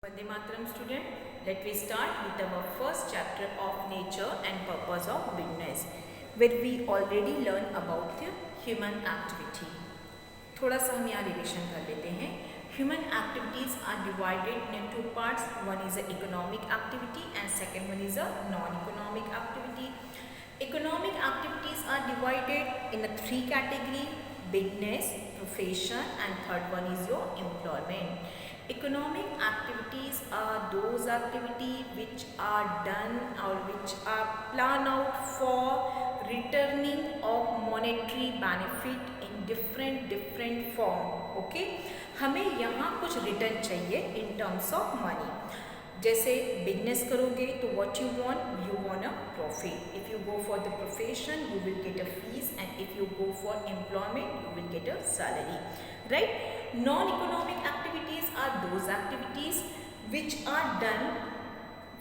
Vande Mataram student, let me start with our first chapter of nature and purpose of business, where we already learn about the human activity. थोड़ा सा हम यहाँ revision कर लेते हैं. Human activities are divided in two parts. One is an economic activity and second one is a non-economic activity. Economic activities are divided in a three category: business, profession, and third one is your employment. Economic activities are those activities which are done or which are planned out for returning of monetary benefit in different form. Okay, हमें यहाँ कुछ return चाहिए in terms of money. जैसे business करोगे तो what you want a profit. If you go for the profession you will get a fees and if you go for employment you will get a salary, right. Non economic activities are those activities which are done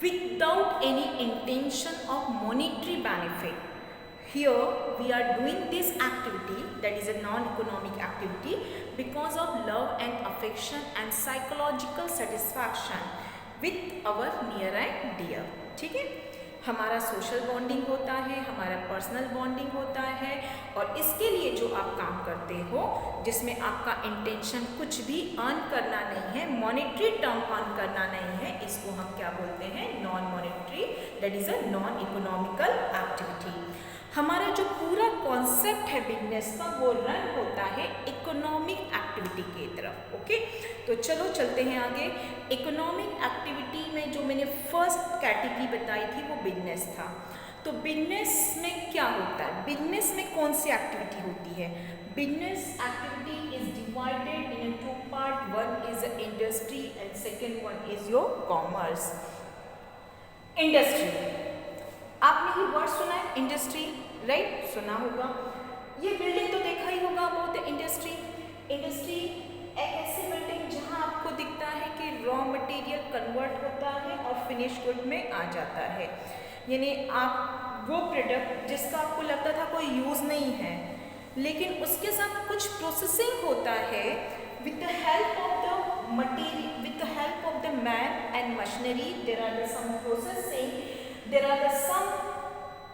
without any intention of monetary benefit. Here we are doing this activity, that is a non-economic activity, because of love and affection and psychological satisfaction with our near and dear. ठीक है, हमारा social bonding होता है, हमारा personal bonding होता है, और इसके लिए जो आप काम करते हो जिसमें आपका इंटेंशन कुछ भी अर्न करना नहीं है, मॉनेटरी टर्म अर्न करना नहीं है, इसको हम क्या बोलते हैं? Non monetary, that is a non economical activity. हमारा जो पूरा कॉन्सेप्ट है बिजनेस का वो रन होता है इकोनॉमिक एक्टिविटी की तरफ. ओके, तो चलो चलते हैं आगे. इकोनॉमिक एक्टिविटी में जो मैंने फर्स्ट कैटेगरी बताई थी वो बिजनेस था. तो बिजनेस में क्या होता है? बिजनेस में कौन सी एक्टिविटी होती है? Business activity is divided in two part. One is industry and second one is your commerce. Industry, आपने ये वर्ड सुना है इंडस्ट्री, राइट? सुना होगा. ये बिल्डिंग तो देखा ही होगा बहुत. इंडस्ट्री, इंडस्ट्री एक ऐसी बिल्डिंग जहां आपको दिखता है कि रॉ मटेरियल कन्वर्ट होता है और फिनिश गुड में आ जाता है. यानी आप वो प्रोडक्ट जिसका आपको लगता था कोई यूज़ नहीं है, लेकिन उसके साथ कुछ प्रोसेसिंग होता है with the help of the material, with the help of the man and machinery. There are some processing, there are some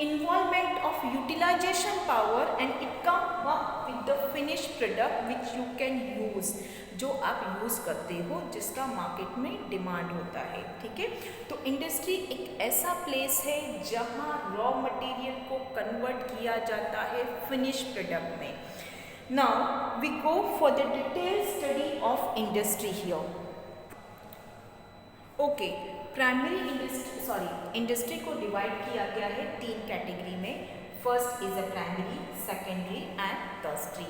involvement of utilization power and it come up with the finished product which you can use, जो आप use करते हो जिसका market में demand होता है. ठीक है, तो इंडस्ट्री एक ऐसा प्लेस है जहाँ रॉ मटेरियल को कन्वर्ट किया जाता है फिनिश प्रोडक्ट में. Now we go for the detail study of industry here. Okay, primary industry को डिवाइड किया गया है तीन कैटेगरी में. First is a primary, secondary and tertiary.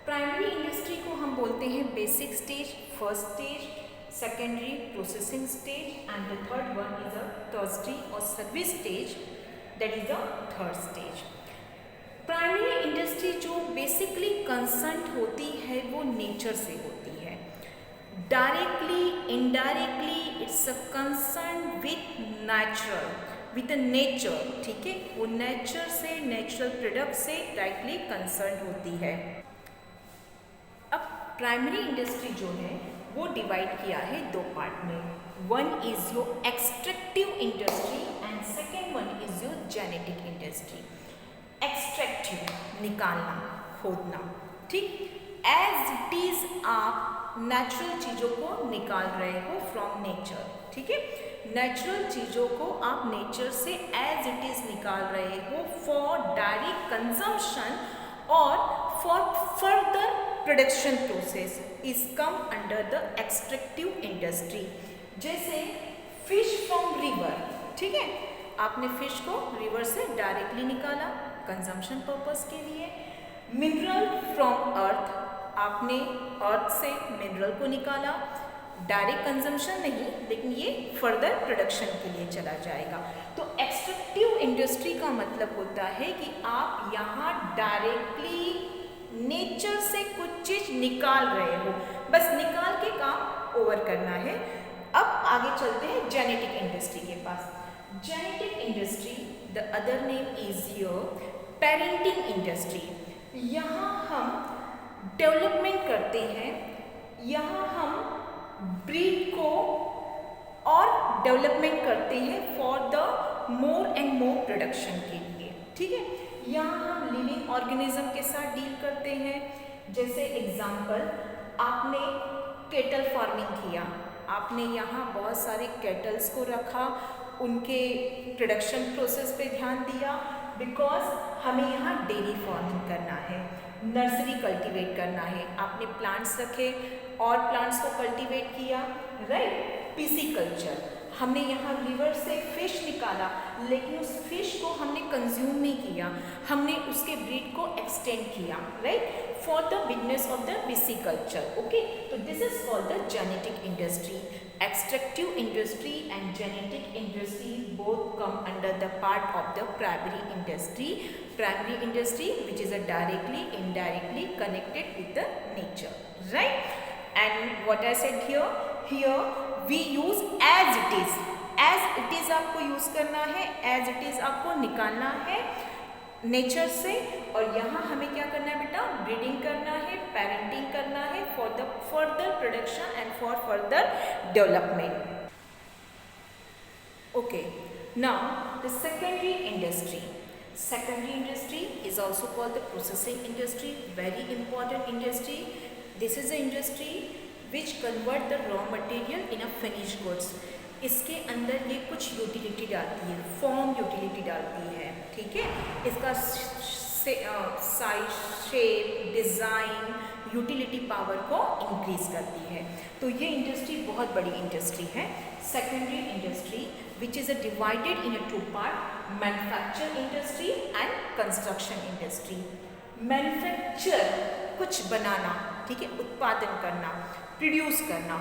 Primary industry को हम बोलते हैं basic stage, first stage, secondary processing stage and the third one is a tertiary और service stage, that is the third stage. Primary industry जो basically concern होती है वो nature से होती है. Directly indirectly it's a concern with natural, with nature. ठीक है, वो नेचर से, नेचुरल प्रोडक्ट से डायरेक्टली कंसर्न होती है. अब प्राइमरी इंडस्ट्री जो है वो डिवाइड किया है दो पार्ट में. One is your extractive industry and second one is your genetic industry. Extractive, निकालना, खोदना. ठीक, एज इट इज आप नेचुरल चीज़ों को निकाल रहे हो फ्रॉम नेचर. ठीक है, नेचुरल चीज़ों को आप नेचर से एज इट इज़ निकाल रहे हो फॉर डायरेक्ट कंजम्पशन और for further production process is come under the extractive industry. जैसे फिश फ्रॉम रिवर. ठीक है, आपने फिश को रिवर से डायरेक्टली निकाला कंजम्पशन पर्पस के लिए. मिनरल फ्रॉम अर्थ, आपने अर्थ से मिनरल को निकाला, डायरेक्ट कंजम्पशन नहीं, लेकिन ये फर्दर प्रोडक्शन के लिए चला जाएगा. तो एक्सट्रैक्टिव इंडस्ट्री का मतलब होता है कि आप यहाँ डायरेक्टली नेचर से कुछ चीज़ निकाल रहे हो, बस निकाल के काम ओवर करना है. अब आगे चलते हैं जेनेटिक इंडस्ट्री के पास. Genetic industry, the other name is here parenting industry. यहाँ हम डेवलपमेंट करते हैं, यहाँ हम ब्रीड को डेवलपमेंट करते हैं for the more and more production के लिए, ठीक है। यहाँ हम लिविंग ऑर्गेनिज्म के साथ डील करते हैं। जैसे एग्जाम्पल, आपने केटल फार्मिंग किया, आपने यहाँ बहुत सारे केटल्स को रखा, उनके प्रोडक्शन प्रोसेस पे ध्यान दिया, बिकॉज हमें यहाँ डेयरी फार्मिंग करना है, नर्सरी कल्टीवेट करना है। आपने प्लांट्स रखे और प्लांट्स को कल्टीवेट किया, राइट। पिसिकल्चर, हमने यहाँ रिवर से फिश निकाला, लेकिन उस फिश को हमने कंज्यूम नहीं किया, हमने उसके ब्रीड को एक्सटेंड किया, right, for the business of the pisciculture, okay. तो this is called the genetic industry. Extractive industry and genetic industry both come under the part of the primary industry. Primary industry which is directly indirectly connected with the nature, right? And what I said here we use as it is. as it is आपको use करना है, as it is आपको निकालना है nature से, और यहाँ हमें क्या करना है बेटा, ब्रीडिंग करना है, पेरेंटिंग करना है for the further production and for further development, okay. Now the secondary industry. Secondary industry is also called the processing industry, very important industry. This is the industry which convert the raw material in a finished goods. इसके अंदर ये कुछ utility डालती है, form utility डालती है, ठीक है। इसका size, shape, design, utility power को इंक्रीज करती है। तो ये इंडस्ट्री बहुत बड़ी इंडस्ट्री है, secondary industry, which is divided in a two part, manufacture industry and construction industry. Manufacture कुछ बनाना, ठीक है, उत्पादन करना, प्रोड्यूस करना।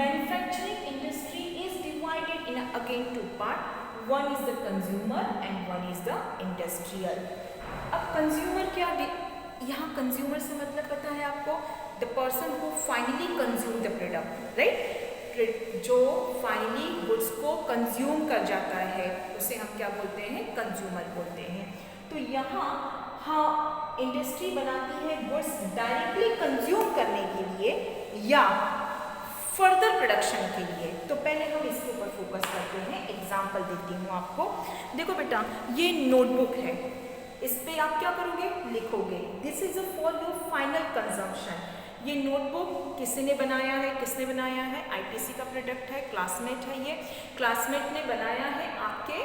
Manufacturing industry is divided in again two part, one is the consumer and one is the industrial. अब consumer क्या, यहाँ consumer से मतलब पता है आपको, the person who finally consume the product, right? जो फाइनली गुड्स को कंज्यूम कर जाता है उसे हम क्या बोलते हैं, कंज्यूमर बोलते हैं। तो यहाँ हाँ इंडस्ट्री बनाती है गुड्स डायरेक्टली कंज्यूम करने के लिए या फर्दर प्रोडक्शन के लिए। तो पहले हम इसके ऊपर फोकस करते हैं, एग्जांपल देती हूँ आपको। देखो बेटा, ये नोटबुक है, इस पे आप क्या करोगे, लिखोगे, this is for your final consumption. ये नोटबुक किसी ने बनाया है, किसने बनाया है, आईटीसी का प्रोडक्ट है, क्लासमेट है, ये क्लासमेट ने बनाया है आपके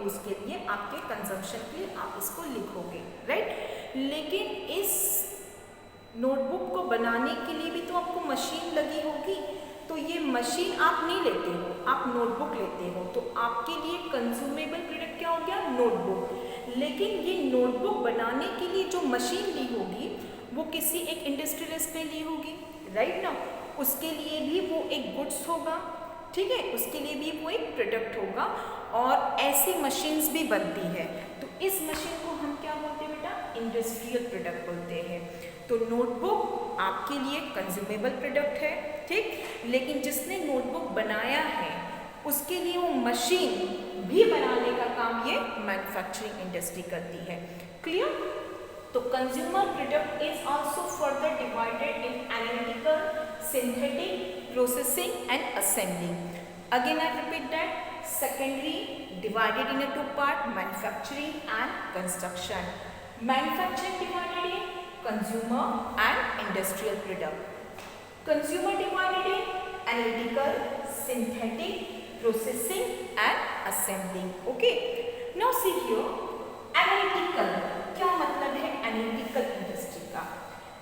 यूज़ के लिए, आपके कंजम्पशन के लिए आप इसको लिखोगे, राइट। लेकिन इस नोटबुक को बनाने के लिए भी तो आपको मशीन लगी होगी, तो ये मशीन आप नहीं लेते हो, आप नोटबुक लेते हो, तो आपके लिए कंज्यूमेबल प्रोडक्ट क्या हो गया, नोटबुक। लेकिन ये नोटबुक बनाने के लिए जो मशीन ली होगी वो किसी एक इंडस्ट्रियलिस्ट ने ली होगी, राइट ना, उसके लिए भी वो एक गुड्स होगा, ठीक है, उसके लिए भी वो एक प्रोडक्ट होगा, और ऐसी मशीन्स भी बनती है। तो इस मशीन को हम क्या बोलते हैं बेटा, इंडस्ट्रियल प्रोडक्ट बोलते हैं। तो नोटबुक आपके लिए कंज्यूमेबल प्रोडक्ट है, ठीक, लेकिन जिसने नोटबुक बनाया है उसके लिए वो मशीन भी बनाने का काम ये मैन्युफैक्चरिंग इंडस्ट्री करती है, क्लियर। तो consumer product is also further divided in analytical, synthetic, processing and assembling. Again I repeat that, secondary divided in a two part, manufacturing and construction. Manufacturing divided in consumer and industrial product. Consumer divided in analytical, synthetic, processing and assembling. Okay, now see here, analytical क्या मतलब है, analytical industry का।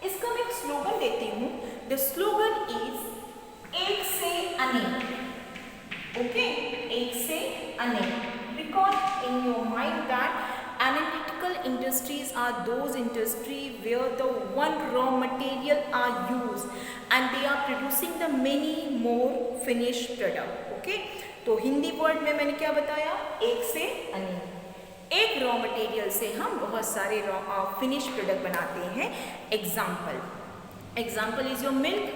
इसका मैं एक slogan देती हूँ, the slogan is एक से अनेक, ओके, एक से अनेक। Because in your mind that analytical industries are those industry where the one raw material are used and they are producing the many more finished product, okay। तो Hindi word में मैंने क्या बताया, एक से अनेक, एक रॉ मटेरियल से हम बहुत सारे फिनिश प्रोडक्ट बनाते हैं। Example is your milk,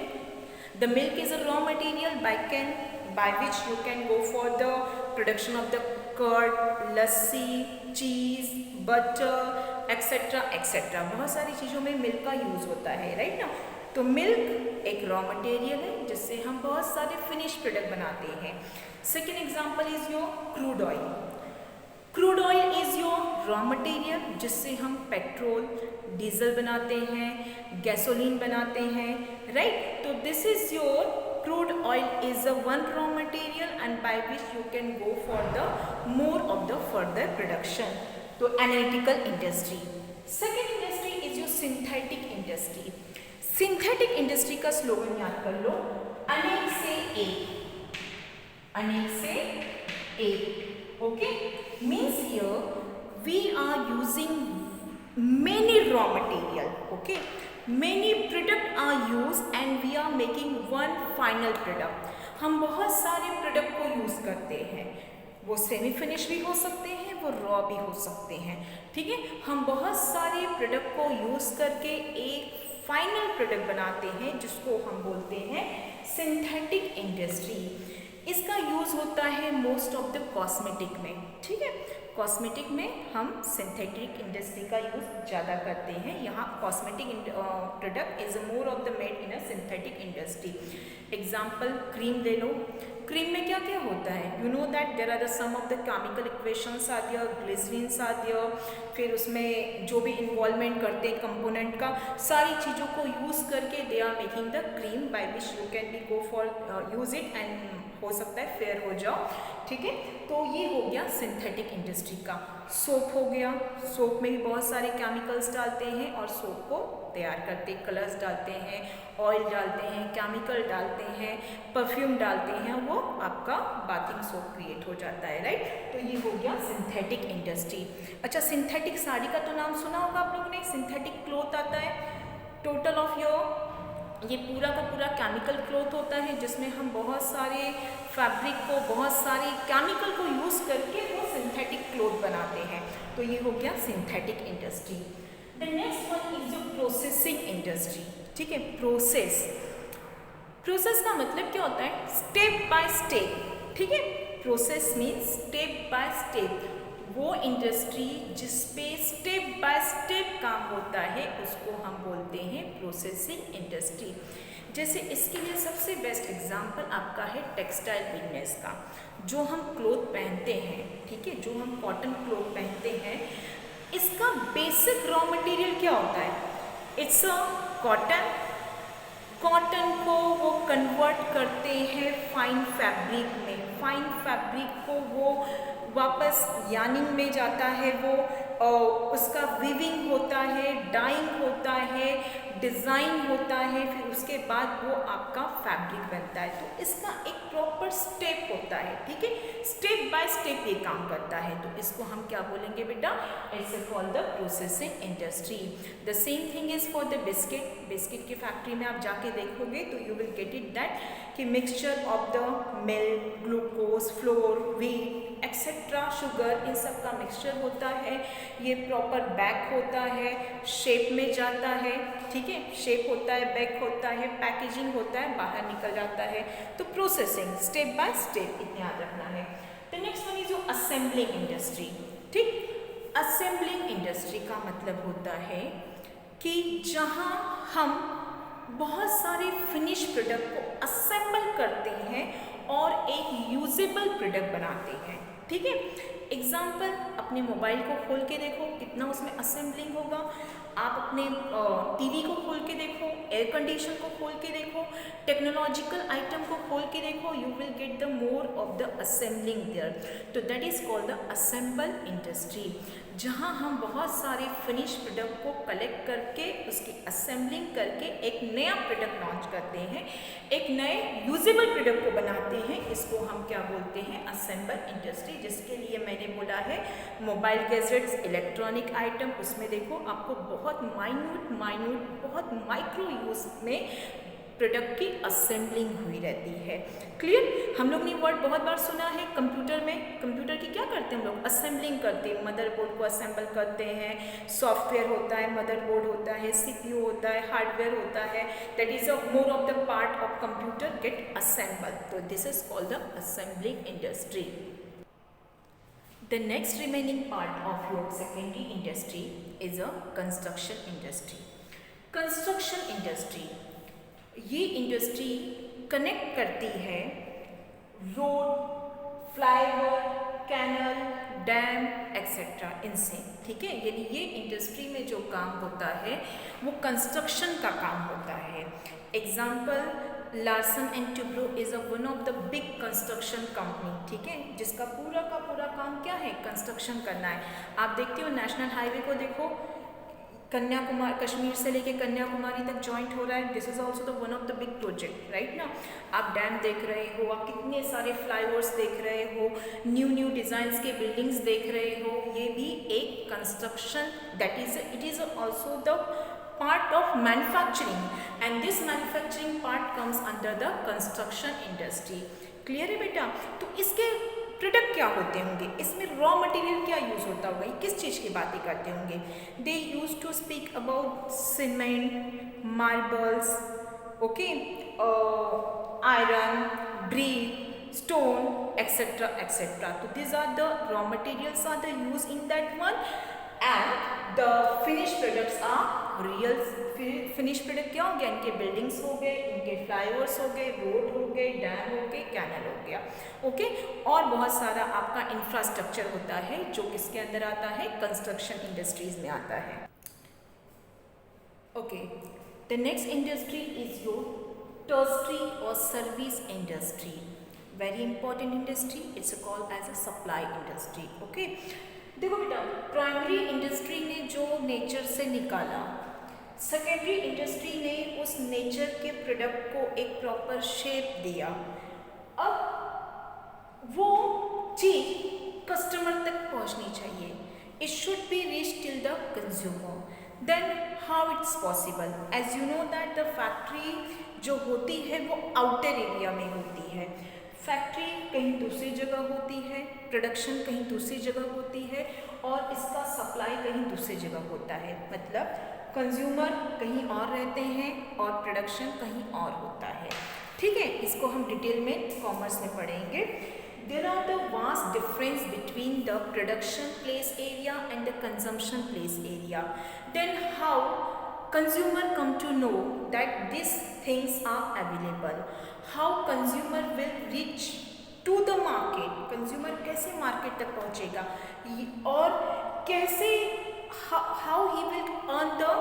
the milk is a raw material by which you can go for the production of the curd, lassi, cheese, butter, etcetera etcetera. बहुत सारी चीज़ों में मिल्क का यूज़ होता है, राइट ना। तो मिल्क एक रॉ मटेरियल है जिससे हम बहुत सारे फिनिश प्रोडक्ट बनाते हैं। Second example is your crude oil. Crude oil is your raw material जिससे हम पेट्रोल, डीजल बनाते हैं, गैसोलीन बनाते हैं, राइट। तो this is your crude oil is a one raw material and by which you can go for the more of the further production. तो analytical industry. Second industry is your synthetic industry. Synthetic industry का slogan याद कर लो, अनेक से एक, अनेक से एक, okay? Means here we are using many raw material, okay? Many product are used and we are making one final product. हम बहुत सारे प्रोडक्ट को यूज़ करते हैं, वो सेमी फिनिश भी हो सकते हैं, वो रॉ भी हो सकते हैं, ठीक है। हम बहुत सारे प्रोडक्ट को यूज़ करके एक फाइनल प्रोडक्ट बनाते हैं जिसको हम बोलते हैं सिंथेटिक इंडस्ट्री। इसका यूज़ होता है मोस्ट ऑफ द कॉस्मेटिक में, ठीक है। कॉस्मेटिक में हम सिंथेटिक इंडस्ट्री का यूज़ ज़्यादा करते हैं। यहाँ cosmetic product is more of the made in a synthetic industry. Example cream ले लो, क्रीम में क्या क्या होता है, you know that there are the some of the chemical equations are there, glycerins are there, फिर उसमें जो भी इन्वॉल्वमेंट करते हैं कंपोनेंट का, सारी चीज़ों को यूज़ करके they are making the cream by which you can be go for use it and हो सकता है फेयर हो जाओ, ठीक है। तो ये हो गया सिंथेटिक इंडस्ट्री का। सोप हो गया, सोप में भी बहुत सारे केमिकल्स डालते हैं और सोप को तैयार करते हैं, कलर्स डालते हैं, ऑयल डालते हैं, केमिकल डालते हैं, परफ्यूम डालते हैं, वो आपका बाथिंग सोप क्रिएट हो जाता है, राइट। तो ये हो गया सिंथेटिक इंडस्ट्री। अच्छा, सिंथेटिक साड़ी का तो नाम सुना होगा आप लोगों ने। सिंथेटिक क्लॉथ आता है, टोटल ऑफ योर ये पूरा का पूरा केमिकल क्लॉथ होता है जिसमें हम बहुत सारे फैब्रिक को, बहुत सारे केमिकल को यूज़ करके वो सिंथेटिक क्लॉथ बनाते हैं। तो ये हो गया synthetic industry. The next one is your processing industry, ठीक है। प्रोसेस, प्रोसेस का मतलब क्या होता है, स्टेप बाय स्टेप, ठीक है। Process means step by step. वो इंडस्ट्री जिसपे स्टेप बाय स्टेप काम होता है उसको हम बोलते हैं प्रोसेसिंग इंडस्ट्री। जैसे इसके लिए सबसे बेस्ट एग्जांपल आपका है टेक्सटाइल बिजनेस का। जो हम क्लॉथ पहनते हैं, ठीक है, जो हम कॉटन क्लॉथ पहनते हैं, इसका बेसिक रॉ मटेरियल क्या होता है, इट्स अ कॉटन। कॉटन को वो कन्वर्ट करते हैं फाइन फैब्रिक में, फाइन फैब्रिक को वो वापस यानिंग में जाता है, वो उसका वीविंग होता है, डाइंग होता है, डिज़ाइन होता है, फिर उसके बाद वो आपका फैब्रिक बनता है। तो इसका एक प्रॉपर स्टेप होता है, ठीक है, स्टेप बाय स्टेप ये काम करता है। तो इसको हम क्या बोलेंगे बेटा, it's called the processing industry. The same thing is for the biscuit. Biscuit की फैक्ट्री में आप जाके देखोगे तो you will get it that कि mixture of the milk, glucose, flour, wheat etcetera, sugar, इन सब का मिक्सचर होता है। ये प्रॉपर बैक होता है, शेप में जाता है, ठीक है, शेप होता है, बैक होता है, पैकेजिंग होता है, बाहर निकल जाता है। तो प्रोसेसिंग स्टेप बाय स्टेप, इतना याद रखना है। द नेक्स्ट वन इज जो असेंबलिंग इंडस्ट्री, ठीक। असेंबलिंग इंडस्ट्री का मतलब होता है कि जहाँ हम बहुत सारे फिनिश प्रोडक्ट को असेंबल करते हैं और एक यूजेबल प्रोडक्ट बनाते हैं, ठीक है। एग्जाम्पल, अपने मोबाइल को खोल के देखो कितना उसमें असेंबलिंग होगा। आप अपने टीवी को खोल के देखो, एयर कंडीशन को खोल के देखो, टेक्नोलॉजिकल आइटम को खोल के देखो, you will get the more of the assembling there. तो that is called the assemble industry, जहाँ हम बहुत सारे फिनिश प्रोडक्ट को कलेक्ट करके उसकी असेंबलिंग करके एक नया प्रोडक्ट लॉन्च करते हैं, एक नए यूजेबल प्रोडक्ट को बनाते हैं। इसको हम क्या बोलते हैं, असेंबल इंडस्ट्री। जिसके लिए मैंने बोला है मोबाइल गैजेट्स, इलेक्ट्रॉनिक आइटम, उसमें देखो आपको बहुत माइन्यूट बहुत माइक्रो यूज में प्रोडक्ट की असेंबलिंग हुई रहती है। क्लियर। हम लोग ने वर्ड बहुत बार सुना है कंप्यूटर में। कंप्यूटर की क्या करते हैं हम लोग, असेंबलिंग करते हैं, मदरबोर्ड को असेंबल करते हैं, सॉफ्टवेयर होता है, मदरबोर्ड होता है, सीपीयू होता है, हार्डवेयर होता है, that is a more of the part of computer get assemble. तो this is called the assembling industry. The next remaining part of your secondary industry is a construction industry. Construction industry. ये industry connect करती है road, flyover, canal, dam etcetera इनसे, ठीक है। यानी ये industry में जो काम होता है वो कंस्ट्रक्शन का काम होता है। Example, Larsen and Toubro is one of the big construction company, ठीक है, जिसका पूरा का पूरा काम क्या है, कंस्ट्रक्शन करना है। आप देखते हो नेशनल हाईवे को देखो, कन्याकुमारी, कश्मीर से लेके कन्याकुमारी तक जॉइंट हो रहा है। This is also the one of the big project, right ना। आप डैम देख रहे हो, आप कितने सारे फ्लाईओवर्स देख रहे हो, न्यू डिज़ाइंस के बिल्डिंग्स देख रहे हो, ये भी एक construction, that is it is also the part of manufacturing, and this manufacturing part comes under the construction industry. Clear है बेटा। तो इसके प्रोडक्ट क्या होते होंगे, इसमें रॉ मटेरियल क्या यूज़ होता होगा, ये किस चीज़ की बातें करते होंगे। They use to speak about cement, marbles, okay, iron, brick, stone etcetera etcetera. तो this are the raw materials are the use in that one, and the finish products are real. Finish product क्या हो गया, इनके buildings हो गए, इनके flyovers हो गए, रोड हो गए, डैम हो गए, कैनल हो गया, ओके। और बहुत सारा आपका इंफ्रास्ट्रक्चर होता है जो किसके अंदर आता है, कंस्ट्रक्शन इंडस्ट्रीज में आता है, okay. The next industry is your tertiary और service industry, very important industry, it's called as a supply industry, okay. देखो बेटा, प्राइमरी इंडस्ट्री ने जो नेचर से निकाला, सेकेंडरी इंडस्ट्री ने उस नेचर के प्रोडक्ट को एक प्रॉपर शेप दिया। अब वो चीज कस्टमर तक पहुंचनी चाहिए, it should be reach till the consumer. Then how it's possible, as you know that the factory जो होती है वो आउटर एरिया में होती है, फैक्ट्री कहीं दूसरी जगह होती है, प्रोडक्शन कहीं दूसरी जगह होती है, और इसका सप्लाई कहीं दूसरी जगह होता है। मतलब कंज्यूमर कहीं और रहते हैं और प्रोडक्शन कहीं और होता है, ठीक है। इसको हम डिटेल में कॉमर्स में पढ़ेंगे। There are the vast difference between the production place area and the consumption place area. Then how consumer come to know that these things are available, how consumer will reach to the market, consumer कैसे market तक पहुँचेगा, और कैसे how he will earn the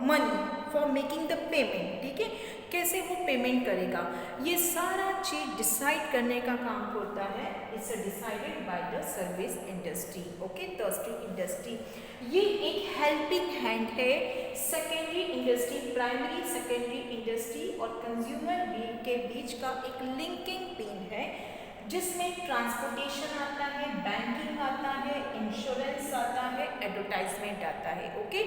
money for making the payment, ठीक है, कैसे वो payment करेगा, ये सारा चीज डिसाइड करने का काम होता है, it's decided by the service industry, okay. Tertiary industry ये एक हेल्पिंग हैंड है secondary industry, primary secondary industry और कंज्यूमर के बीच का एक लिंकिंग पिन है, जिसमें ट्रांसपोर्टेशन आता है, बैंकिंग आता है, इंश्योरेंस आता है, एडवर्टाइजमेंट आता है, ओके।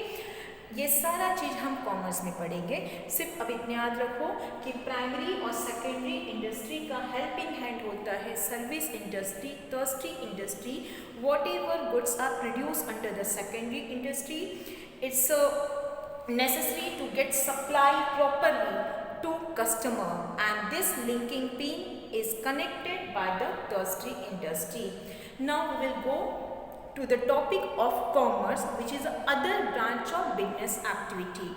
ये सारा चीज़ हम कॉमर्स में पढ़ेंगे। सिर्फ अब इतना याद रखो कि प्राइमरी और सेकेंडरी इंडस्ट्री का हेल्पिंग हैंड होता है service industry, tertiary industry. Whatever goods are produce under the secondary industry, it's necessary to get supply properly to customer, and this linking pin is connected by the tertiary industry. Now we will go to the topic of commerce, which is other branch of business activity.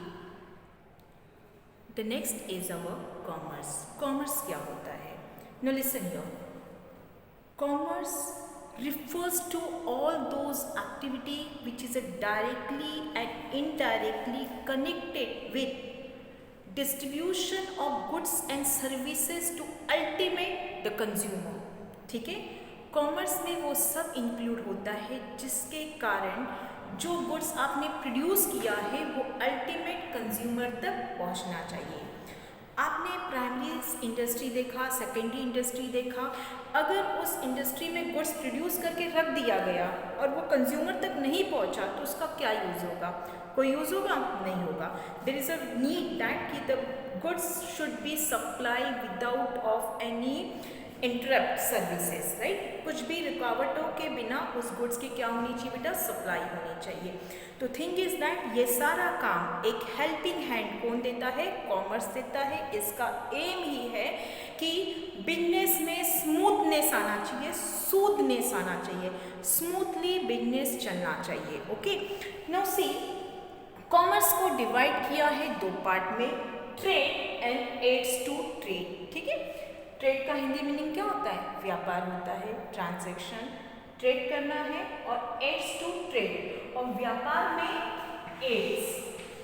The next is our commerce. Commerce क्या होता है? Now listen here. Commerce refers to all those activity which is directly and indirectly connected with distribution of goods and services to ultimate the consumer, ठीक है। Commerce में वो सब include होता है जिसके कारण जो गुड्स आपने प्रोड्यूस किया है वो अल्टीमेट कंज्यूमर तक पहुंचना चाहिए। आपने प्राइमरी इंडस्ट्री देखा, सेकेंडरी इंडस्ट्री देखा, अगर उस इंडस्ट्री में गुड्स प्रोड्यूस करके रख दिया गया और वो कंज्यूमर तक नहीं पहुंचा तो उसका क्या यूज़ होगा, कोई यूज़ होगा नहीं होगा। There is a need that कि the goods should be supply without of any interrupt services, right. कुछ भी रुकावटों के बिना उस गुड्स की क्या होनी चाहिए बेटा, सप्लाई होनी चाहिए। तो थिंग इज दैट ये सारा काम एक हेल्पिंग हैंड कौन देता है, कॉमर्स देता है। इसका एम ही है कि बिजनेस में स्मूथनेस आना चाहिए, सूदनेस आना चाहिए, स्मूथली बिजनेस चलना चाहिए, ओके। नाउ सी, कॉमर्स को डिवाइड किया है दो पार्ट में, trade and aids to trade. ठीक है, ट्रेड का हिंदी मीनिंग क्या होता है? व्यापार होता है, ट्रांजैक्शन, ट्रेड करना है, और एड्स टू ट्रेड, और व्यापार में एड्स,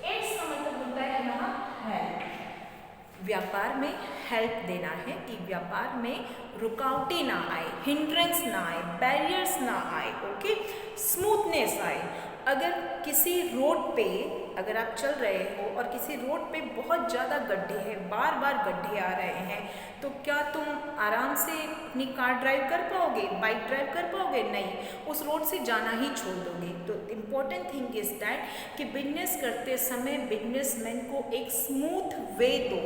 एड्स का मतलब होता है यहाँ हेल्प। व्यापार में हेल्प देना है कि व्यापार में रुकावटें ना आए, हिंड्रेंस ना आए, बैरियर्स ना आए, ओके, स्मूथनेस आए। अगर किसी रोड पे अगर आप चल रहे हो और किसी रोड पे बहुत ज़्यादा गड्ढे हैं, बार बार गड्ढे आ रहे हैं, तो क्या तुम आराम से अपनी कार ड्राइव कर पाओगे, बाइक ड्राइव कर पाओगे? नहीं, उस रोड से जाना ही छोड़ दोगे। तो इम्पॉर्टेंट थिंग इज दैट कि बिजनेस करते समय बिजनेसमैन को एक स्मूथ वे दो,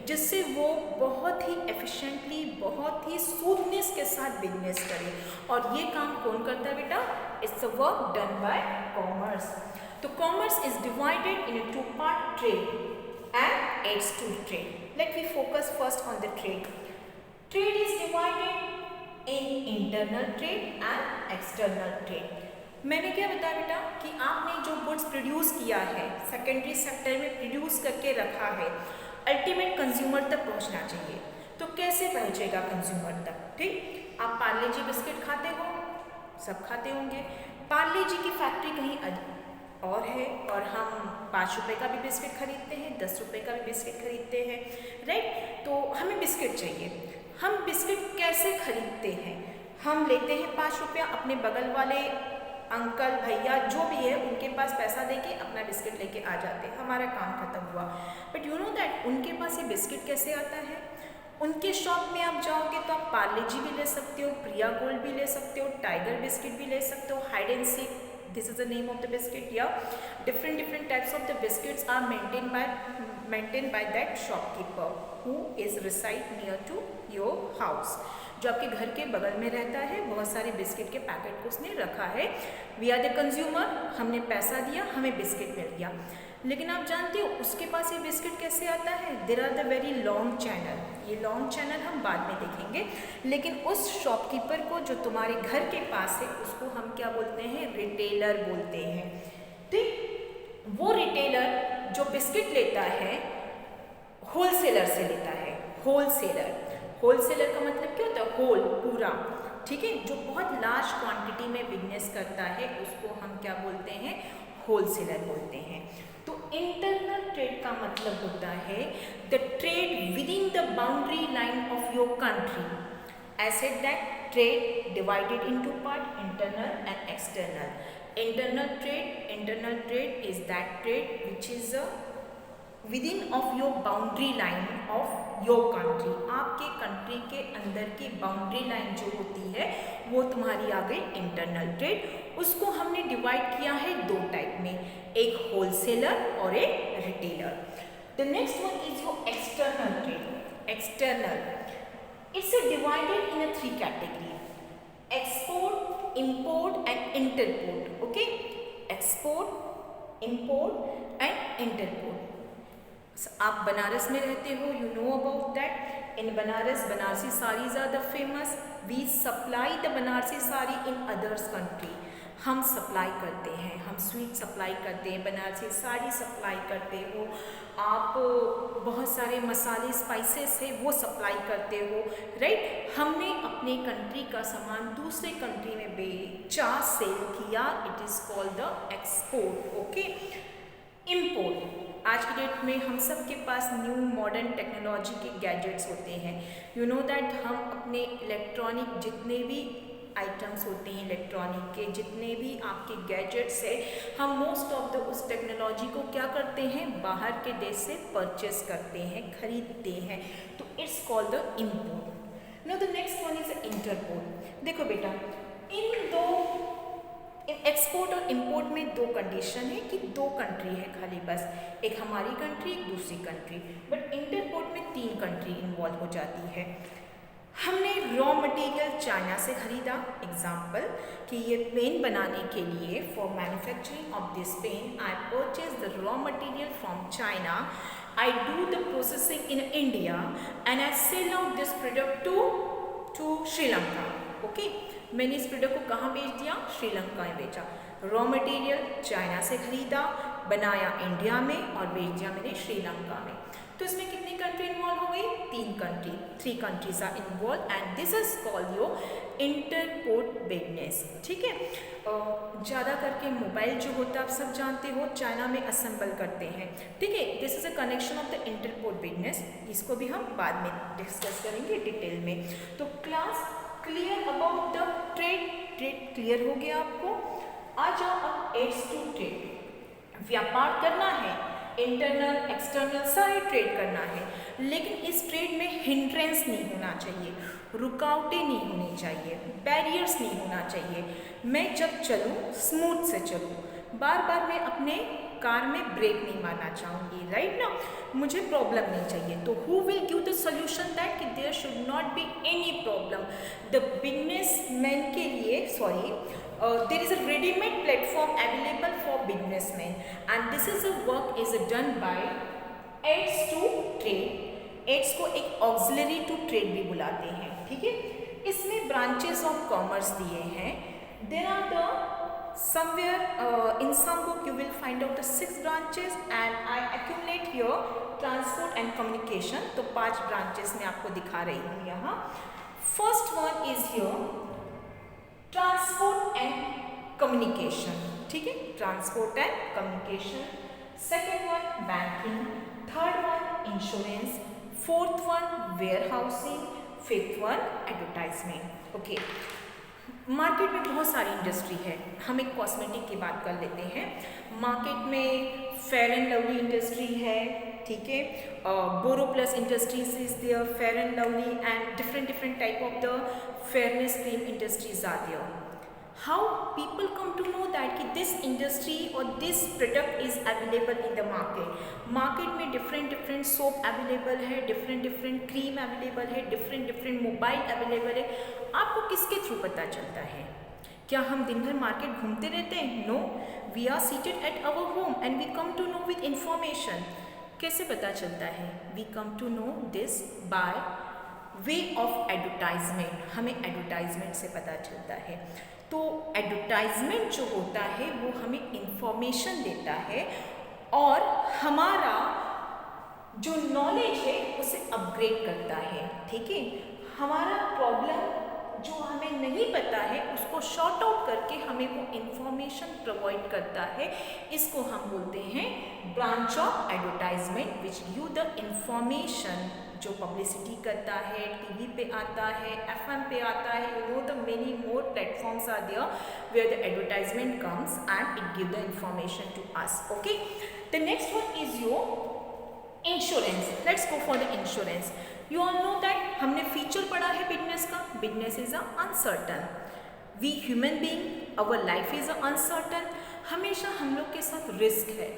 जिससे वो बहुत ही एफिशिएंटली, बहुत ही स्मूथनेस के साथ बिजनेस करे। और ये काम कौन करता है बेटा? It's a work done by commerce. तो commerce is divided in two part, trade and aids to trade. Let we focus first on the trade. Trade is divided in internal trade and external trade. मैंने क्या बताया बेटा कि आपने जो goods produce किया है, सेकेंडरी सेक्टर में प्रोड्यूस करके रखा है, अल्टीमेट कंज्यूमर तक पहुंचना चाहिए। तो कैसे पहुंचेगा कंज्यूमर तक? ठीक, आप पार्ले जी बिस्किट खाते हो, सब खाते होंगे। पार्ले जी की फैक्ट्री कहीं और है, और हम 5 रुपये का भी बिस्किट खरीदते हैं, 10 रुपये का भी बिस्किट खरीदते हैं, राइट? तो हमें बिस्किट चाहिए। हम बिस्किट कैसे खरीदते हैं? हम लेते हैं 5 रुपया, अपने बगल वाले अंकल भैया जो भी है उनके पास पैसा देके अपना बिस्किट लेके आ जाते हैं, हमारा काम खत्म हुआ। बट यू नो दैट उनके पास ये बिस्किट कैसे आता है? उनके शॉप में आप जाओगे तो आप पार्ले जी भी ले सकते हो, प्रिया गोल्ड भी ले सकते हो, टाइगर बिस्किट भी ले सकते हो, hide and seek, this is the name of the biscuit. Yeah, different types of the biscuits are maintained by that shopkeeper who is reside near to your house, जो आपके घर के बगल में रहता है। बहुत सारे बिस्किट के पैकेट को उसने रखा है। वी आर द कंज्यूमर, हमने पैसा दिया, हमें बिस्किट मिल गया। लेकिन आप जानते हो उसके पास ये बिस्किट कैसे आता है? There are the very long channel. ये लॉन्ग चैनल हम बाद में देखेंगे। लेकिन उस शॉपकीपर को जो तुम्हारे घर के पास है उसको हम क्या बोलते हैं? रिटेलर बोलते हैं। ठीक, वो रिटेलर जो बिस्किट लेता है होलसेलर से लेता है। होलसेलर, होलसेलर का मतलब क्या होता है? होल, पूरा। ठीक है, जो बहुत लार्ज क्वांटिटी में बिजनेस करता है उसको हम क्या बोलते हैं? होलसेलर बोलते हैं। तो इंटरनल ट्रेड का मतलब होता है the trade with in the boundary line of your country. I said that trade divided into part, internal and external. Internal trade is that trade which is with in of your boundary line of your country. आपके country के अंदर की boundary line जो होती है वो तुम्हारी आ गई इंटरनल ट्रेड। उसको हमने डिवाइड किया है 2 टाइप में, एक होलसेलर और एक retailer. The next one is your external trade. External it's divided in 3 category, export, import and entrepot. Okay, export, import and entrepot. आप बनारस में रहते हो, you know about that. In Banaras Banarasi saris are the famous. We supply the Banarasi sari in others country. हम supply करते हैं, हम sweet supply करते हैं, बनारसी साड़ी सप्लाई करते हो, आप बहुत सारे मसाले स्पाइसेस है वो सप्लाई करते हो, राइट? हमने अपने कंट्री का सामान दूसरे कंट्री में बेचा, सेल किया, it is called the export. Okay, import, आज की डेट में हम सब के पास न्यू मॉडर्न टेक्नोलॉजी के गैजेट्स होते हैं। यू नो दैट हम अपने इलेक्ट्रॉनिक जितने भी आइटम्स होते हैं, इलेक्ट्रॉनिक के जितने भी आपके गैजेट्स है, हम मोस्ट ऑफ द उस टेक्नोलॉजी को क्या करते हैं? बाहर के देश से परचेस करते हैं, खरीदते हैं। तो it's called the import. Now the next one is entrepot. देखो बेटा, एक्सपोर्ट और इंपोर्ट में 2 कंडीशन है कि 2 कंट्री है खाली बस, एक हमारी कंट्री, एक दूसरी कंट्री। बट इंटरपोर्ट में 3 कंट्री इन्वॉल्व हो जाती है। हमने रॉ मटेरियल चाइना से खरीदा, एग्जाम्पल कि ये पेन बनाने के लिए for manufacturing of this pen I purchase the raw material from China, I do the processing in India and I sell out this product to Sri Lanka. Okay, मैंने इस product को कहाँ बेच दिया? श्रीलंका में बेचा। रॉ मटेरियल चाइना से खरीदा, बनाया इंडिया में और बेच दिया मैंने श्रीलंका में। तो इसमें कितनी कंट्री इन्वॉल्व हो गई? 3 countries are involve and this is called your entrepot business. ठीक है, ज़्यादा करके मोबाइल जो होता है आप सब जानते हो चाइना में असेंबल करते हैं। ठीक है, this is a connection of the entrepot business, इसको भी हम बाद में डिस्कस करेंगे डिटेल में। तो class clear about the trade clear हो गया आपको। आ जाओ अब एड्स टू ट्रेड। व्यापार करना है, इंटरनल एक्सटर्नल सारे ट्रेड करना है, लेकिन इस ट्रेड में हिंड्रेंस नहीं होना चाहिए, रुकावटें नहीं होनी चाहिए, बैरियर्स नहीं होना चाहिए। मैं जब चलूँ स्मूथ से चलूँ, बार बार मैं अपने कार में ब्रेक नहीं मारना चाहूँगी, राइट ना, मुझे प्रॉब्लम नहीं चाहिए। तो who will give the solution that कि there should not be any problem. The businessman के लिए there is a ready-made platform available for businessmen and this is a work is done by aids to trade। aids को एक auxiliary to trade भी बुलाते हैं। ठीक है, इसमें branches of commerce दिए हैं। there are the somewhere in some book you will find out the 6 branches and I accumulate here transport and communication। तो 5 branches में आपको दिखा रही हूँ यहाँ। first one is here transport and communication. ठीक है, transport and communication. Second one banking, third one insurance, fourth one warehousing, fifth one advertisement. Okay, market में बहुत सारी इंडस्ट्री है, हम एक कॉस्मेटिक की बात कर लेते हैं। मार्केट में फेयर एंड लवली इंडस्ट्री है, ठीक है, Boroplus industries is there, Fair and Lovely and different type of the fairness cream industries are there। How people come to know that कि this industry or this product is available in the market। Market में different soap available है, different cream available है, different mobile available है। आपको किसके through पता चलता है? क्या हम दिन भर मार्केट घूमते रहते हैं? No, we are seated at our home and we come to know with information. कैसे पता चलता है? We come to know this by way of advertisement. हमें एडवर्टाइजमेंट से पता चलता है। तो एडवर्टाइजमेंट जो होता है वो हमें इंफॉर्मेशन देता है और हमारा जो नॉलेज है उसे अपग्रेड करता है। ठीक है, हमारा प्रॉब्लम जो हमें नहीं पता है उसको शॉर्ट आउट करके हमें वो इंफॉर्मेशन प्रोवाइड करता है। इसको हम बोलते हैं branch of advertisement which give the information. जो पब्लिसिटी करता है, टीवी पे आता है, एफएम पे आता है, you know the many more platforms are there where the advertisement comes and it give the information to us. Okay, the next one is your insurance. Let's go for the insurance. You all know that हमने feature पढ़ा है business का। Business is uncertain. We human being our life is uncertain. हमेशा हम लोग के साथ risk है,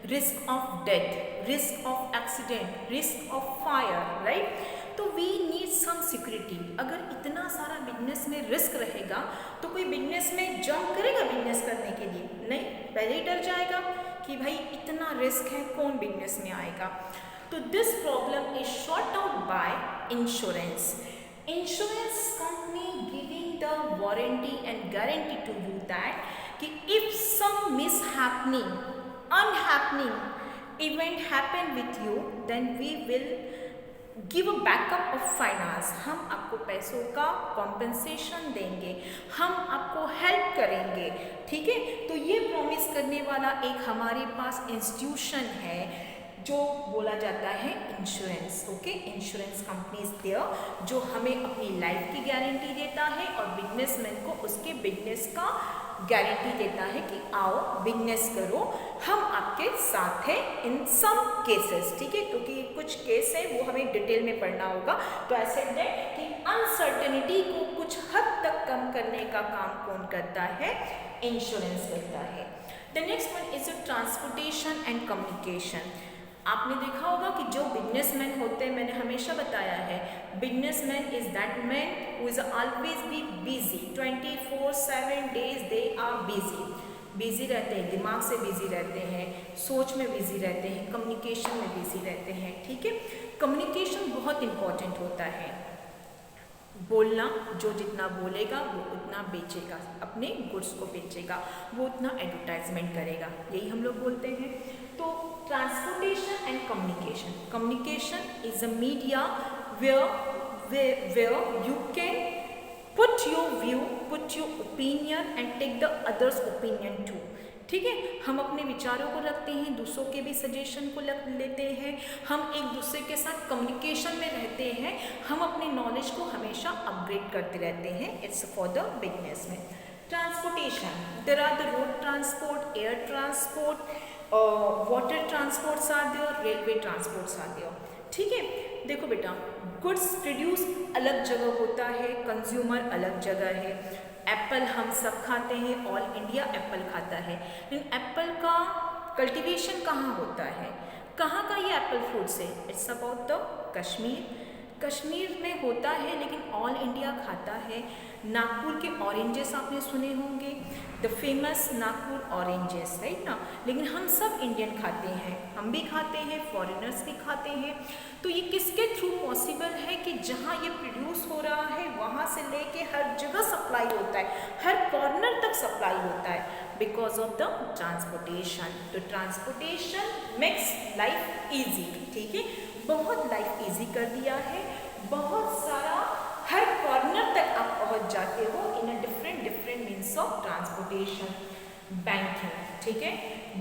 risk of death, risk of accident, risk of fire, right. तो वी नीड सम सिक्योरिटी। अगर इतना सारा बिजनेस में रिस्क रहेगा तो कोई बिजनेस में जंप करेगा बिजनेस करने के लिए? नहीं, पहले ही डर जाएगा कि भाई इतना रिस्क है, कौन बिजनेस में आएगा। तो this problem is sort out by insurance. Insurance company giving the warranty and guarantee to you that कि if some mishappening unhappening event happen with you then we will give a backup of finance। हम आपको पैसों का compensation देंगे, हम आपको help करेंगे। ठीक है, तो ये प्रॉमिस करने वाला एक हमारे पास इंस्टीट्यूशन है जो बोला जाता है insurance. Okay, insurance companies there जो हमें अपनी लाइफ की गारंटी देता है और बिजनेसमैन को उसके बिजनेस का गारंटी देता है कि आओ बिजनेस करो, हम आपके साथ हैं इन सम केसेस। ठीक है, क्योंकि कुछ केस है वो हमें डिटेल में पढ़ना होगा। तो ऐसे है कि अनसर्टेनिटी को कुछ हद तक कम करने का काम कौन करता है? इंश्योरेंस करता है। The next one is transportation and communication. आपने देखा होगा कि जो बिजनेसमैन होते हैं, मैंने हमेशा बताया है, businessman is that man who is always be busy 24/7 days they are busy रहते हैं, दिमाग से बिजी रहते हैं, सोच में बिजी रहते हैं, कम्युनिकेशन में बिजी रहते हैं। ठीक है, कम्युनिकेशन बहुत इंपॉर्टेंट होता है। बोलना, जो जितना बोलेगा वो उतना बेचेगा, अपने गुड्स को बेचेगा, वो उतना एडवर्टाइजमेंट करेगा, यही हम लोग बोलते हैं। तो transportation and communication, communication is a media where you can put your view, put your opinion and take the others opinion too। ठीक है, हम अपने विचारों को रखते हैं, दूसरों के भी सजेशन को लेते हैं, हम एक दूसरे के साथ कम्युनिकेशन में रहते हैं, हम अपने नॉलेज को हमेशा अपग्रेड करते रहते हैं। इट्स फॉर द बिजनेस में। Transportation, there are the road transport, air transport, water transports are there, railway transports are there. ठीक है, देखो बेटा, गुड्स प्रोड्यूस अलग जगह होता है, कंज्यूमर अलग जगह है। एप्पल हम सब खाते हैं, ऑल इंडिया एप्पल खाता है, लेकिन एप्पल का कल्टीवेशन कहाँ होता है, कहाँ का ये एप्पल फ्रूट्स है? It's about the Kashmir, Kashmir में होता है, लेकिन ऑल इंडिया खाता है। नागपुर के ऑरेंजेस आपने सुने होंगे, the famous Nagpur oranges, right ना, लेकिन हम सब इंडियन खाते हैं, हम भी खाते हैं, फॉरेनर्स भी खाते हैं। तो ये किसके थ्रू पॉसिबल है कि जहाँ ये प्रोड्यूस हो रहा है वहाँ से लेके हर जगह सप्लाई होता है, हर कॉर्नर तक सप्लाई होता है, बिकॉज ऑफ द ट्रांसपोर्टेशन। तो ट्रांसपोर्टेशन मेक्स लाइफ ईजी, ठीक है, बहुत लाइफ ईजी कर दिया है, बहुत सारा हर कॉर्नर तक आप पहुंच जाते हो in a different means of transportation. Banking, ठीक है,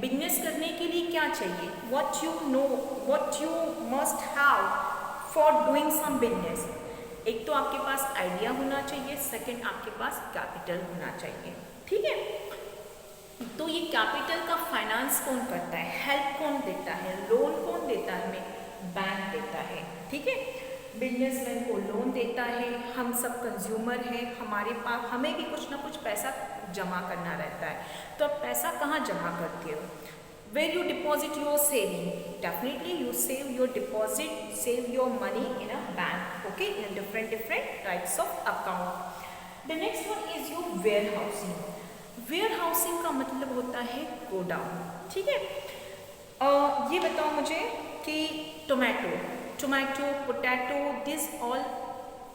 बिजनेस करने के लिए क्या चाहिए? What you know, what you must have for doing some business. एक तो आपके पास आइडिया होना चाहिए, सेकंड आपके पास कैपिटल होना चाहिए, ठीक है। तो ये कैपिटल का फाइनेंस कौन करता है, हेल्प कौन देता है, लोन कौन देता है? हमें बैंक देता है, ठीक है, बिजनेसमैन को लोन देता है। हम सब कंज्यूमर हैं, हमारे पास हमें भी कुछ ना कुछ पैसा जमा करना रहता है, तो आप पैसा कहाँ जमा करते हो? Where you deposit your saving, definitely you save your deposit, save your money in a bank, okay, in different types of account. The next one is your warehousing. Warehousing का मतलब होता है godown, ठीक है। ये बताओ मुझे कि tomato, potato, this all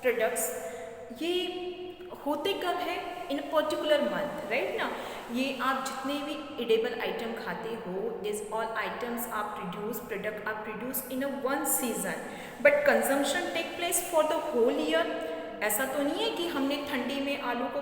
products ये होते कब है? इन पर्टिकुलर मंथ, राइट ना। ये आप जितने भी एडेबल आइटम खाते हो, this all items are produce in a one season, but consumption take place for the whole year. ऐसा तो नहीं है कि हमने ठंडी में आलू को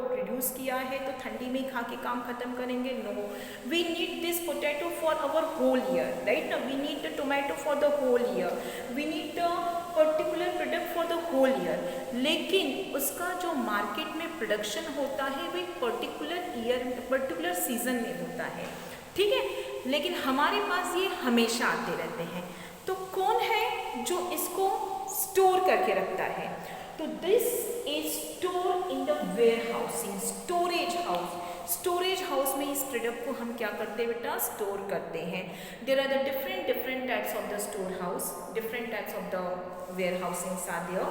प्रोड्यूस किया है तो ठंडी में खा के काम खत्म करेंगे, no, we need this potato for our whole year, right ना, we need the tomato for the whole year, we need the particular product for the whole year. लेकिन उसका जो मार्केट में प्रोडक्शन होता है वो एक पर्टिकुलर सीजन में होता है, ठीक है, लेकिन हमारे पास ये हमेशा आते रहते हैं। तो कौन है जो इसको स्टोर करके रखता है? तो this is store in the warehousing, storage house में इस प्रोडक्ट को हम क्या करते हैं बेटा? स्टोर करते हैं। There are the different types of the store house, different types of the warehousing are there.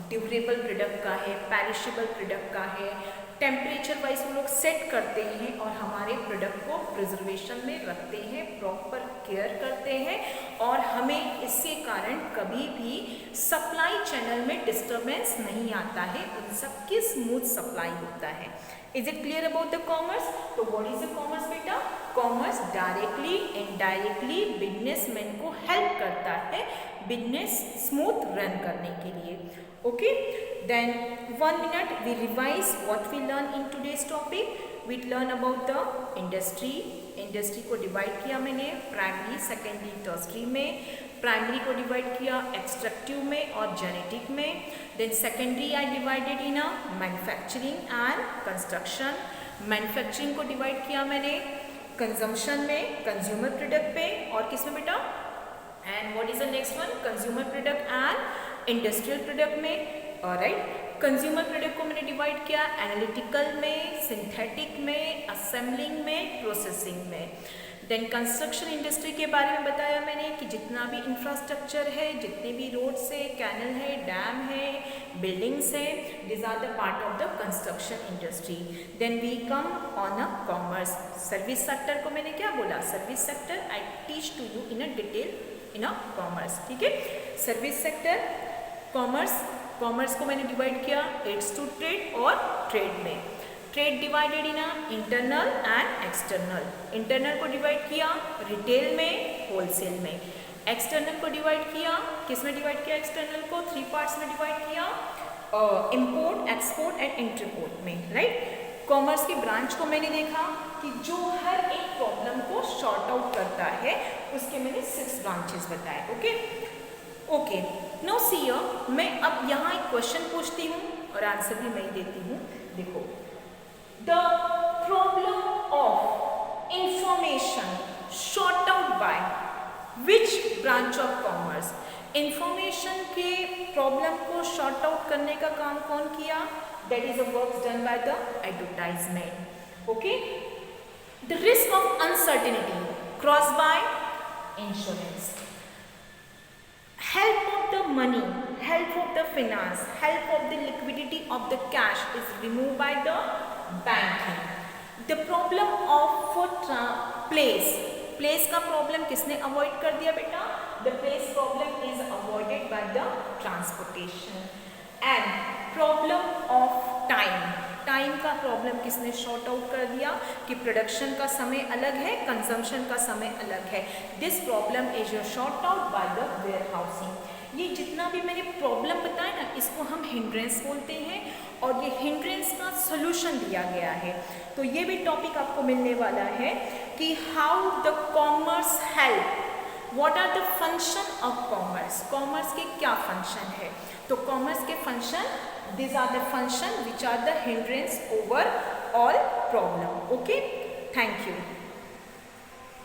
Durable product का है, पेरिशेबल प्रोडक्ट का है, टेम्परेचर वाइज वो लोग सेट करते हैं और हमारे प्रोडक्ट को प्रिजर्वेशन में रखते हैं, प्रॉपर केयर करते हैं, और हमें इसके कारण कभी भी सप्लाई चैनल में डिस्टर्बेंस नहीं आता है, उन सब की स्मूथ सप्लाई होता है। Is it clear about the commerce? तो व्हाट इज द कॉमर्स बेटा? कॉमर्स डायरेक्टली इनडायरेक्टली बिजनेसमैन को हेल्प करता है बिजनेस स्मूथ रन करने के लिए, okay. Then 1 minute we revise what we learn in today's topic. We learn about the industry. Industry को divide किया मैंने प्राइमरी, सेकेंडरी, टर्सरी में। प्राइमरी को डिवाइड किया एक्सट्रैक्टिव में और जेनेटिक में। Then secondary I divided in a manufacturing and construction. Manufacturing को डिवाइड किया मैंने कंजम्पशन में, कंज्यूमर प्रोडक्ट पे, और किस में बेटा? And what is the next one? Consumer product and industrial product में, राइट। कंज्यूमर प्रोडक्ट को मैंने डिवाइड किया एनालिटिकल में, सिंथेटिक में, असेंबलिंग में, प्रोसेसिंग में। देन कंस्ट्रक्शन इंडस्ट्री के बारे में बताया मैंने कि जितना भी इंफ्रास्ट्रक्चर है, जितने भी रोड्स है, कैनल है, डैम है, बिल्डिंग्स है, this are the part of the construction industry. Then we come on a commerce. Service sector को मैंने क्या बोला? Service sector I teach to you in a detail in a commerce, ठीक है। Service sector, commerce, commerce को मैंने divide किया ads to trade और ट्रेड में। Trade divided in internal and external. Internal को डिवाइड किया रिटेल में, होलसेल में। एक्सटर्नल को डिवाइड किया, किस में डिवाइड किया एक्सटर्नल को? 3 पार्ट्स में डिवाइड किया, इंपोर्ट, एक्सपोर्ट एंड इंटरपोर्ट में, राइट। कॉमर्स की ब्रांच को मैंने देखा कि जो हर एक प्रॉब्लम को शॉर्ट आउट करता है, उसके मैंने 6 ब्रांचेस बताए। Okay okay, now see here, मैं अब यहाँ एक क्वेश्चन पूछती हूँ और आंसर भी मैं ही देती हूँ। देखो, the problem of information short out by which branch of commerce? Information के प्रॉब्लम को शॉर्ट आउट करने का काम कौन किया? That is a work done by the advertisement. Okay, the risk of uncertainty cross by insurance. Help of the money, help of the finance, help of the liquidity of the cash is removed by the banking. The problem of place, place का problem किसने avoid कर दिया बेटा? The place problem is avoided by the transportation. And problem of time, time का problem किसने short out कर दिया कि प्रोडक्शन का समय अलग है, कंजम्पशन का समय अलग है। This problem is short out by the warehousing. ये जितना भी मैंने प्रॉब्लम बताया ना, इसको हम हिंड्रेंस बोलते हैं और ये हिंड्रेंस का सोल्यूशन दिया गया है। तो ये भी टॉपिक आपको मिलने वाला है कि how the commerce help, what are the function of commerce, commerce के क्या फंक्शन है। तो कॉमर्स के function, these are the function which are the hindrance over all problem. Okay, thank you.